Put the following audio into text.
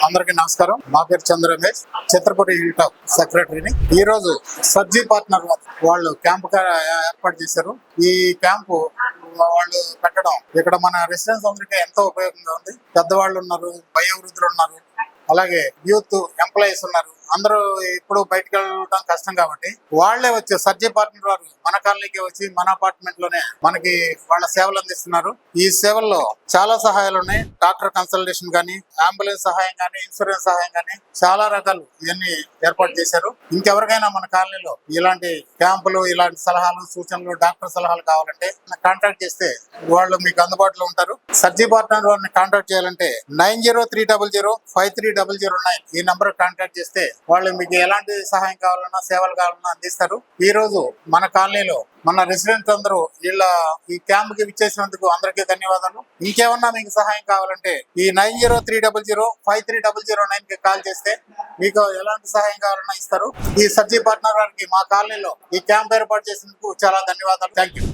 అందరికీ నమస్కారం. మా పేరు చంద్ర రమేష్, ఛత్రపతి యూటాప్ సెక్రటరీని. ఈ రోజు సబ్జీ పార్ట్నర్ వాళ్ళు క్యాంప్ ఏర్పాటు చేశారు. ఈ క్యాంపు వాళ్ళు పెట్టడం ఇక్కడ మన రెసిడెన్స్ అందరికీ ఎంతో ఉపయోగంగా ఉంది. పెద్దవాళ్ళు ఉన్నారు, వయోవృద్ధులు ఉన్నారు, అలాగే యూత్ ఎంప్లాయీస్ ఉన్నారు. అందరూ ఇప్పుడు బయటకు వెళ్ళడం కష్టం కాబట్టి వాళ్లే వచ్చి సర్జీ పార్ట్నర్ వారు మన కాలనీకి వచ్చి మన అపార్ట్మెంట్ లోనే మనకి వాళ్ళ సేవలు అందిస్తున్నారు. ఈ సేవల్లో చాలా సహాయాలు ఉన్నాయి. డాక్టర్ కన్సల్టేషన్ కానీ, అంబులెన్స్ సహాయం కానీ, ఇన్సూరెన్స్ సహాయం కానీ చాలా రకాలు ఇవన్నీ ఏర్పాటు చేశారు. ఇంకెవరికైనా మన కాలనీలో ఇలాంటి క్యాంపులు, ఇలాంటి సలహాలు, సూచనలు, డాక్టర్ సలహాలు కావాలంటే కాంటాక్ట్ చేస్తే వాళ్ళు మీకు అందుబాటులో ఉంటారు. సర్జీ పార్ట్నర్ వారిని కాంటాక్ట్ చేయాలంటే 9030053009 ఈ నంబర్ కాంటాక్ట్ చేస్తే వాళ్ళు మీకు ఎలాంటి సహాయం కావాలన్నా, సేవలు కావాలన్నా అందిస్తారు. ఈ రోజు మన కాలనీలో మన రెసిడెంట్స్ అందరూ ఈ క్యాంప్ కి విచ్చేసినందుకు అందరికీ ధన్యవాదాలు. ఇంకేమన్నా మీకు సహాయం కావాలంటే ఈ 9030053009 కి కాల్ చేస్తే మీకు ఎలాంటి సహాయం కావాలన్నా ఇస్తారు. ఈ సర్జీ పార్ట్నర్ వారికి మా కాలనీలో ఈ క్యాంప్ ఏర్పాటు చేసినందుకు చాలా ధన్యవాదాలు. Thank you.